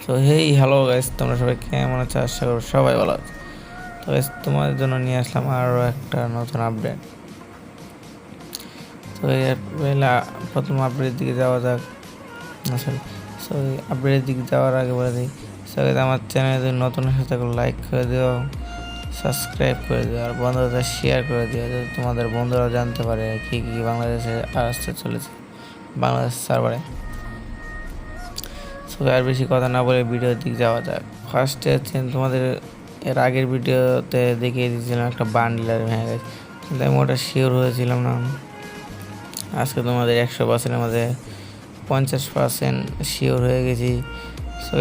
তো hey hello guys, তোমরা সবাই কেমন আছো? আশা করি সবাই ভালো আছে। তো গাইস, তোমাদের জন্য নিয়ে আসলাম আরও একটা নতুন আপডেট। তো প্রথম আপডেটের দিকে যাওয়া যাক। আসলে সো আপডেটের দিকে যাওয়ার আগে বলে দিই, সো আমার চ্যানেলে যদি নতুন এসে থাকলে লাইক করে দিও, সাবস্ক্রাইব করে দিও, আর বন্ধুদের শেয়ার করে দিও, যাতে তোমাদের বন্ধুরা জানতে পারে কী কী বাংলাদেশে আসতে চলেছে বাংলাদেশ সার্ভারে। সো আর বেশি কথা না বলে ভিডিওর দিক যাওয়া যাক। ফার্স্টে হচ্ছে তোমাদের এর আগের ভিডিওতে দেখিয়ে দিয়েছিলাম একটা বান্ডেল ভেঙে গেছে, কিন্তু আমি ওটা শিওর হয়েছিলাম না। আজকে তোমাদের 100%-এর মধ্যে 50% শিওর হয়ে গেছি। সো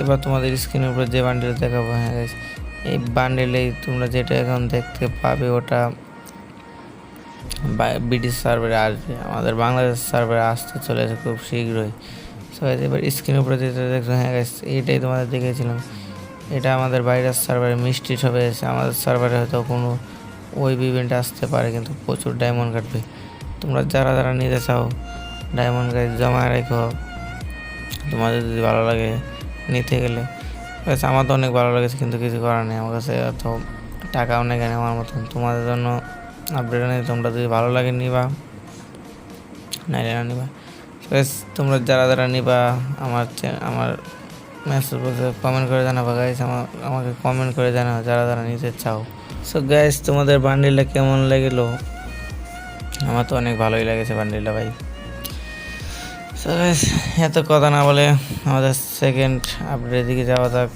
এবার তোমাদের স্ক্রিনের উপর যে বান্ডেল দেখাবো হয়ে গেছে, এই বান্ডেলেই তোমরা যেটা এখন দেখতে পাবে ওটা ব্রিটিশ সার্ভারে আসবে, আমাদের বাংলাদেশ সার্ভারে আসতে চলেছে খুব শীঘ্রই। সো এবার স্ক্রিনের উপরে যেটা দেখছো হ্যাঁ গাইস, এইটাই তোমাদের দেখেছিলাম। এটা আমাদের বাইরের সার্ভারে মিষ্টি সবে এসে আমাদের সার্ভারে হয়তো কোনো ওয়েব ইভেন্ট আসতে পারে, কিন্তু প্রচুর ডায়মন্ড কাটবে। তোমরা যারা যারা নিতে চাও ডায়মন্ড গাইস জমা রেখো, তোমাদের যদি ভালো লাগে নিতে গেলে। আমার তো অনেক ভালো লেগেছে, কিন্তু কিছু করার নেই, আমার কাছে অত টাকাও নেই আমার মতন। তোমাদের জন্য আপডেট নেই, তোমরা যদি ভালো লাগে নিবা, নাইলে না নিবা। তোমরা যারা যারা নিবা আমার মেসেজ বক্সে কমেন্ট করে জানাবা গাইস, আমাকে কমেন্ট করে জানাও যারা যারা নিতে চাও। সো গাইস, তোমাদের বান্ডিলটা কেমন লাগলো? আমার তো অনেক ভালোই লেগেছে বান্ডিলটা ভাই। সো গাইস, এত কথা না বলে আমাদের সেকেন্ড আপডেটের দিকে যাওয়া যাক।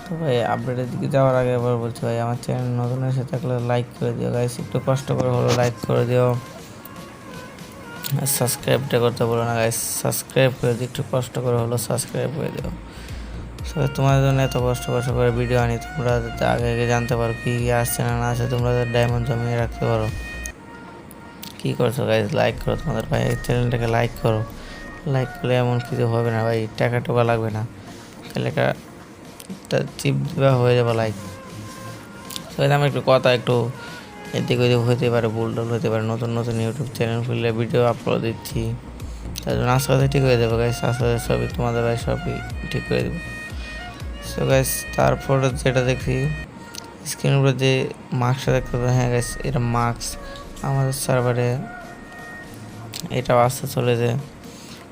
তো ভাই আপডেটের দিকে যাওয়ার আগে এবার বলছি ভাই, আমার চ্যানেল নতুন এসে থাকলে লাইক করে দিও গাইস, একটু কষ্ট করে হলো লাইক করে দিও। সাবস্ক্রাইবটা করতে বলো না গাইস, সাবস্ক্রাইব করে দিও, একটু কষ্ট করে হলো সাবস্ক্রাইব করে দিও। সো তোমাদের জন্য এত কষ্ট করে ভিডিও আনি, তোমরা যাতে আগে আগে জানতে পারো কী কী আসছে না আসছে, তোমরা ডায়মন্ড জমিয়ে রাখতে পারো। কী করছো গাইস? লাইক করো, তোমাদের ভাই চ্যানেলটাকে লাইক করো। লাইক করলে এমন কিছু হবে না ভাই, টাকা টোকা লাগবে না, তাহলে চিপ দেওয়া হয়ে যাবে লাইক। তো আমি একটু কথা একটু এদিক ওদিক হতে পারে, ভুলটুল হতে পারে, নতুন নতুন ইউটিউব চ্যানেল খুললে ভিডিও আপলোড দিচ্ছি, তার জন্য আস্তে ঠিক হয়ে যাবে গাইস, আস্তে সবই তোমাদের ভাই সবই ঠিক করে দেবো। সো গাইস, তারপর যেটা দেখি স্ক্রিনের উপরে যে মার্কসটা দেখতে পাবো, হ্যাঁ গাইস এটা মার্কস আমাদের সার্ভারে এটাও আসতে চলেছে,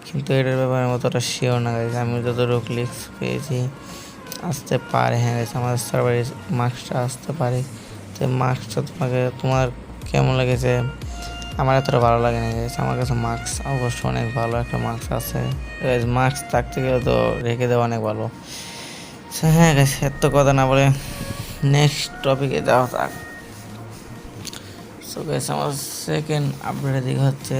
কিন্তু এটার ব্যাপারে অতটা শিওর না গাইস। আমি যতটুকু ক্লিক্স পেয়েছি আসতে পারে, হ্যাঁ গাইস আমাদের সার্ভারে মার্কসটা আসতে পারে। তো মার্কসটা তোমার কেমন লেগেছে? আমার এতটা ভালো লাগে না গাইস, আমার কাছে মার্কস অবশ্য অনেক ভালো একটা মার্কস আছে গাইস, মার্কস থাকতে গেলে তো রেখে দেওয়া অনেক ভালো। হ্যাঁ গাইস, এত কথা না বলে নেক্সট টপিকে যাওয়া যাক। সো গাইস, আমার সেকেন্ড আপডেটের দিকে হচ্ছে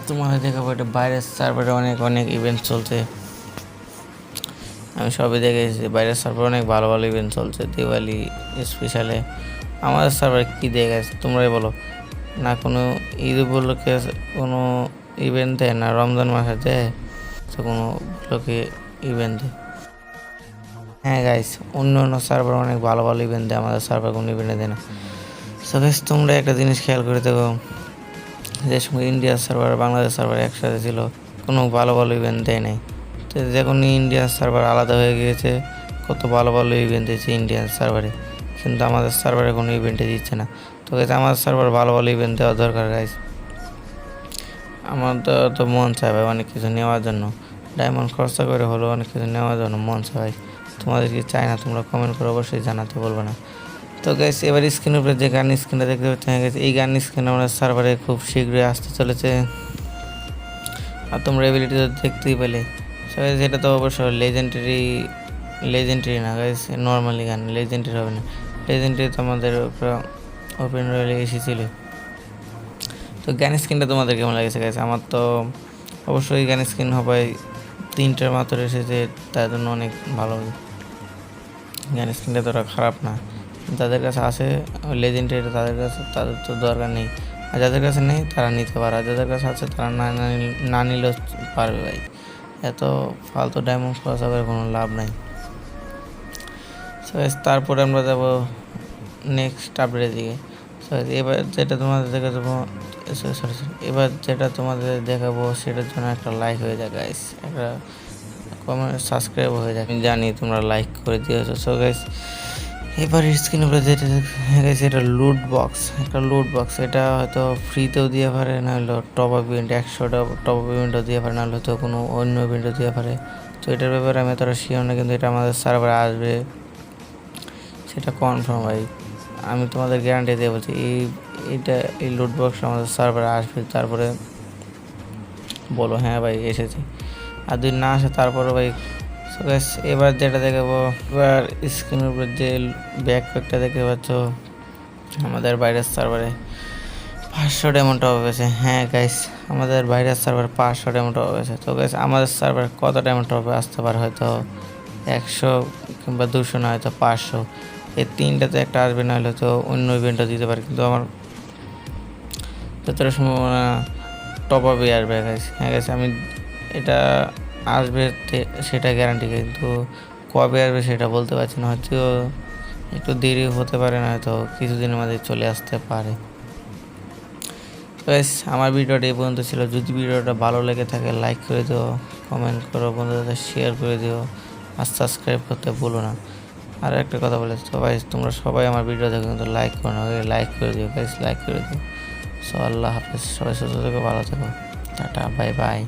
তোমাদের দেখাবো এটা বাইরের সার্ভারে অনেক অনেক ইভেন্ট চলছে। আমি সবই দেখেছি, বাইরের সার্ভারে অনেক ভালো ভালো ইভেন্ট চলছে দিওয়ালি স্পেশালে। আমাদের সার্ভারে কী দিয়ে গেছে তোমরাই বলো? না কোনো ঈদ উপলক্ষে কোনো ইভেন্ট দেয়, না রমজান মাসে দেয়, তো কোনো উপলক্ষে ইভেন্ট দেয়। হ্যাঁ গাইস, অন্য অন্য সার্ভার অনেক ভালো ভালো ইভেন্ট দেয়, আমাদের সার্ভার কোনো ইভেন্টে দেয় না। সো গাইস, তোমরা একটা জিনিস খেয়াল করে দেখো, যে সময় ইন্ডিয়ার সার্ভার বাংলাদেশ সার্ভার একসাথে ছিল, কোনো ভালো ভালো ইভেন্ট দেয় নাই। তো যখন ইন্ডিয়ান সার্ভার আলাদা হয়ে গিয়েছে, কত ভালো ভালো ইভেন্ট দিয়েছে ইন্ডিয়ান সার্ভারে, কিন্তু আমাদের সার্ভারে কোনো ইভেন্টে দিচ্ছে না। তো গাইস, আমাদের সার্ভার ভালো ভালো ইভেন্ট দেওয়া দরকার গাইস। আমার তো মন চায় ভাই অনেক কিছু নেওয়ার জন্য, ডায়মন্ড খরচা করে হলেও অনেক কিছু নেওয়ার জন্য মন চায় ভাই। তোমাদের কি চাই না? তোমরা কমেন্ট করে অবশ্যই জানাতে বলবে না। তো গাইস, এবার স্ক্রিনের উপরে যে গান স্ক্রিনটা দেখতে পাচ্ছেন গেছে, এই গান স্ক্রিন আমাদের সার্ভারে খুব শীঘ্রই আসতে চলেছে, আর তোমরা এবিলিটি তো দেখতেই পেলে। সবাই যেটা তো অবশ্য লেজেন্ডারি না গাইস, নর্মালি গান, লেজেন্ডারি হবে না। লেজেন্ডারি তো আমাদের ওপেন রয়েলে এসেছিল। তো গান স্ক্রিনটা তোমাদের কেমন লাগেছে গাইস? আমার তো অবশ্যই গান স্ক্রিন হবে 3টার মাত্র এসেছে, তার জন্য অনেক ভালো। গান স্ক্রিনটা তোরা খারাপ না, যাদের কাছে আছে লেজেন্ডারি তাদের তো দরকার নেই, আর যাদের কাছে নেই তারা নিতে পারে, আর যাদের কাছে আছে তারা না নিলেও পারবে ভাই। এত ফালতু ডায়মন্ড খরচা করে কোনো লাভ নাই। সো তারপরে আমরা যাব নেক্সট আপডেটের দিকে। সো এবার যেটা তোমাদের দেখাবো এবার যেটা তোমাদের দেখাবো সেটার জন্য একটা লাইক হয়ে যায় গাইস, একটা কমেন্ট সাবস্ক্রাইব হয়ে যায়, আমি জানি তোমরা লাইক করে দিয়েছো। সো গাইস এবার স্ক্রিন উপরে যেটা গেছে এটা লুট বক্স, একটা লুট বক্স। এটা হয়তো ফ্রিতেও দিয়ে পারে, না হলো টপ আপ ইভেন্ট 100টা টপ আপ ইভেন্টও দিয়ে পারে, না হলে হয়তো কোনো অন্য ইভেন্টও দিয়ে পারে। তো এটার ব্যাপারে আমি তোরা শিওর না, কিন্তু এটা আমাদের সার্ভারে আসবে সেটা কনফার্ম ভাই। আমি তোমাদের গ্যারান্টি দিয়ে বলছি এই লুট বক্স আমাদের সার্ভারে আসবে। তারপরে বলো হ্যাঁ ভাই এসেছে, আর যদি না আসে তারপরে ভাই। সো গাইস এবার যেটা দেখাবো, এবার স্ক্রিনের উপর যে ব্যাকপ্যাকটা দেখতে পাচ্ছ আমাদের বাইরের সার্ভারে 500 ডায়মন্ড টপ হয়েছে। হ্যাঁ গাইস আমাদের বাইরের সার্ভার 500 ডায়মন্ড টপ হয়েছে। তো গাইস আমাদের সার্ভার কত ডায়মন্ড টপে আসতে পারে, হয়তো 100 কিংবা 200, না হয়তো 500। এই তিনটাতে একটা আসবে, না হলে তো অন্য ইভেন্টও দিতে পারে, কিন্তু আমার যতটা সম্ভাবনা টপ আপে আসবে গাইস। হ্যাঁ গাইস আমি এটা আসবে সেটা গ্যারান্টি, কিন্তু কবে আসবে সেটা বলতে পারছি না। হয়তো একটু দেরি হতে পারে, না হয়তো কিছুদিনের মধ্যে চলে আসতে পারে। গাইস আমার ভিডিওটা এই পর্যন্ত ছিল। যদি ভিডিওটা ভালো লেগে থাকে লাইক করে দিও, কমেন্ট করো, বন্ধুদের শেয়ার করে দিও, আর সাবস্ক্রাইব করতে ভুলো না। আর একটা কথা বলে তো ভাই, তোমরা সবাই আমার ভিডিও দেখো কিন্তু লাইক করো না, লাইক করে দিও গাইস, লাইক করে দিও। সো আল্লাহ হাফেজ, সবাই সুস্থ থেকো, ভালো থেকো, টাটা, বাই বাই।